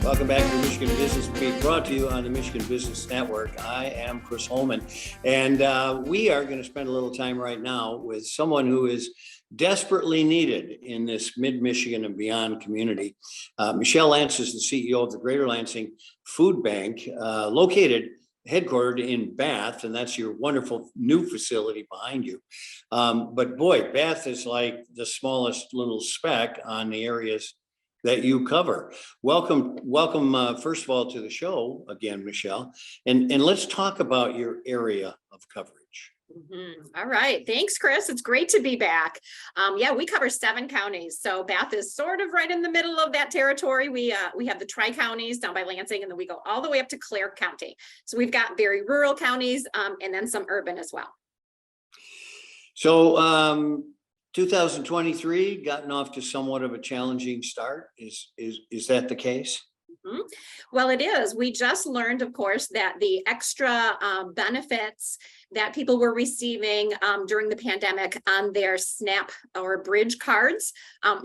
Welcome back to Michigan Business Beat, brought to you on the Michigan Business Network. I am Chris Holman, and we are going to spend a little time right now with someone who is desperately needed in this mid-Michigan and beyond community. Michelle Lantz is the CEO of the Greater Lansing Food Bank, headquartered in Bath, and that's your wonderful new facility behind you. But boy, Bath is like the smallest little speck on the areas that you cover. Welcome, first of all, to the show again, Michelle, and let's talk about your area of coverage. All right. Thanks, Chris. It's great to be back. We cover 7 counties. So Bath is sort of right in the middle of that territory. We have the tri-counties down by Lansing, and then we go all the way up to Clare County. So we've got very rural counties and then some urban as well. So 2023 gotten off to somewhat of a challenging start. Is that the case? Well, it is. We just learned, of course, that the extra benefits that people were receiving during the pandemic on their SNAP or Bridge cards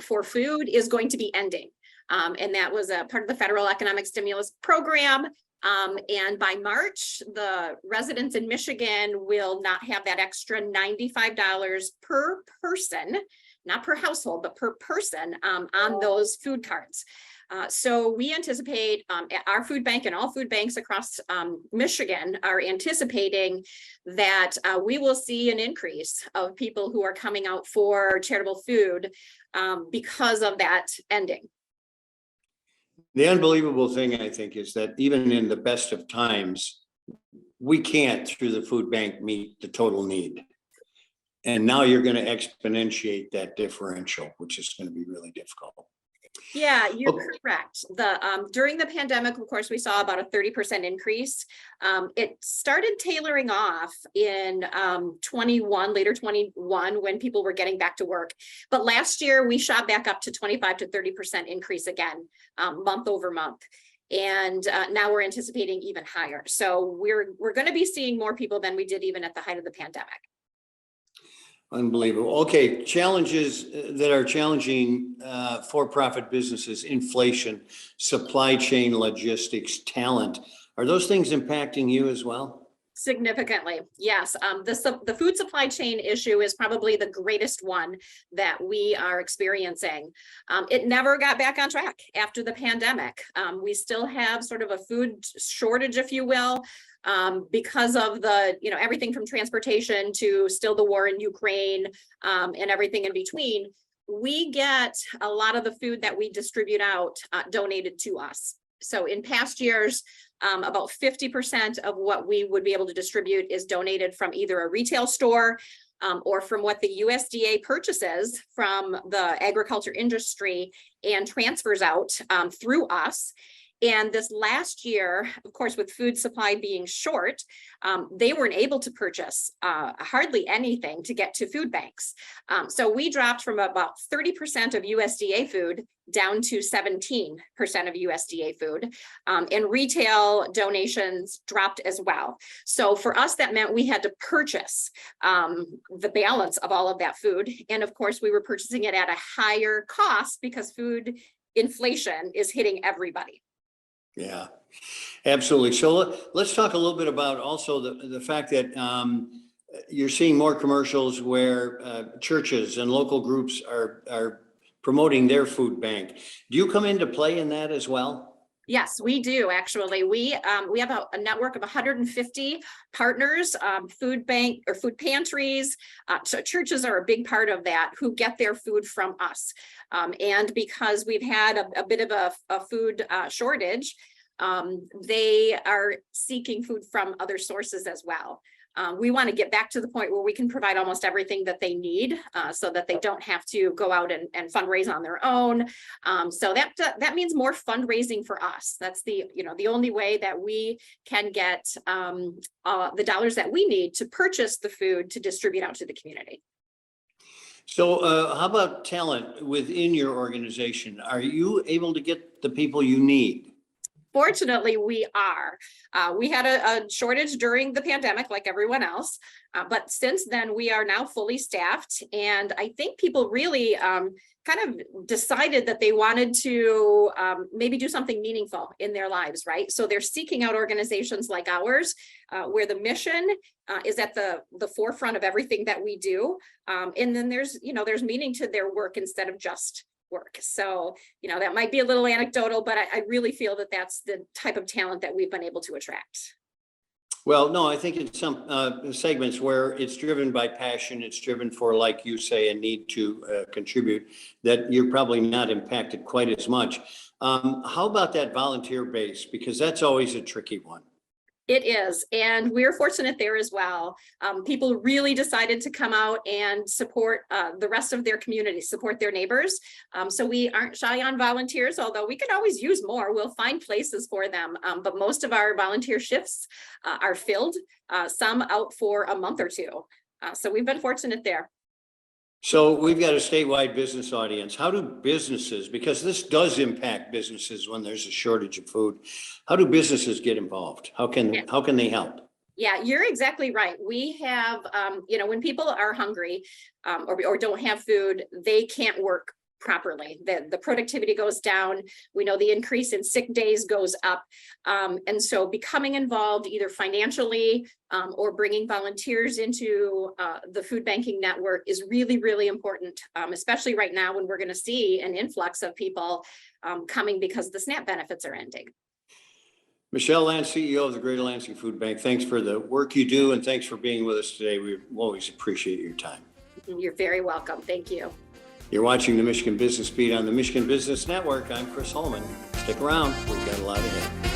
for food is going to be ending. And that was a part of the federal economic stimulus program. And by March, the residents in Michigan will not have that extra $95 per person, not per household, but per person on those food cards. So we anticipate our food bank and all food banks across Michigan are anticipating that we will see an increase of people who are coming out for charitable food because of that ending. The unbelievable thing, I think, is that even in the best of times, we can't, through the food bank, meet the total need. And now you're going to exponentiate that differential, which is going to be really difficult. Yeah, you're correct. During the pandemic, of course, we saw about a 30% increase. It started tailoring off in later 21, when people were getting back to work. But last year, we shot back up to 25 to 30% increase again, month over month. And now we're anticipating even higher. So we're going to be seeing more people than we did even at the height of the pandemic. Unbelievable. Okay, challenges that are challenging for-profit businesses: inflation, supply chain logistics, talent. Are those things impacting you as well? Significantly, yes. The food supply chain issue is probably the greatest one that we are experiencing. It never got back on track after the pandemic. We still have sort of a food shortage, if you will, because of everything from transportation to still the war in Ukraine and everything in between. We get a lot of the food that we distribute out donated to us. So in past years, about 50% of what we would be able to distribute is donated from either a retail store or from what the USDA purchases from the agriculture industry and transfers out through us. And this last year, of course, with food supply being short, they weren't able to purchase hardly anything to get to food banks. So we dropped from about 30% of USDA food down to 17% of USDA food, and retail donations dropped as well. So for us, that meant we had to purchase the balance of all of that food. And of course, we were purchasing it at a higher cost because food inflation is hitting everybody. Yeah, absolutely. So let's talk a little bit about also the fact that you're seeing more commercials where churches and local groups are promoting their food bank. Do you come into play in that as well? Yes, we do. Actually, we have a network of 150 partners, food bank or food pantries. So churches are a big part of that, who get their food from us. And because we've had a bit of a food shortage, they are seeking food from other sources as well. We want to get back to the point where we can provide almost everything that they need, so that they don't have to go out and fundraise on their own. So that means more fundraising for us. That's the only way that we can get the dollars that we need to purchase the food to distribute out to the community. So how about talent within your organization? Are you able to get the people you need? Fortunately, we are. We had a shortage during the pandemic, like everyone else. But since then, we are now fully staffed. And I think people really kind of decided that they wanted to maybe do something meaningful in their lives, right? So they're seeking out organizations like ours, where the mission is at the forefront of everything that we do. And then there's meaning to their work instead of just work. So, that might be a little anecdotal, but I really feel that that's the type of talent that we've been able to attract. Well, no, I think in some segments where it's driven by passion, it's driven for, like you say, a need to contribute, that you're probably not impacted quite as much. How about that volunteer base? Because that's always a tricky one. It is, and we're fortunate there as well. People really decided to come out and support the rest of their community, support their neighbors. So we aren't shy on volunteers, although we can always use more. We'll find places for them, but most of our volunteer shifts are filled, some out for a month or two. So we've been fortunate there. So we've got a statewide business audience. How do businesses, because this does impact businesses when there's a shortage of food, how do businesses get involved? How can they help? Yeah, you're exactly right. We have, when people are hungry or don't have food, they can't work properly. The productivity goes down. We know the increase in sick days goes up. And so becoming involved either financially or bringing volunteers into the food banking network is really, really important, especially right now when we're going to see an influx of people coming because the SNAP benefits are ending. Michelle Lantz, CEO of the Greater Lansing Food Bank, thanks for the work you do and thanks for being with us today. We always appreciate your time. You're very welcome. Thank you. You're watching the Michigan Business Beat on the Michigan Business Network. I'm Chris Holman. Stick around. We've got a lot ahead.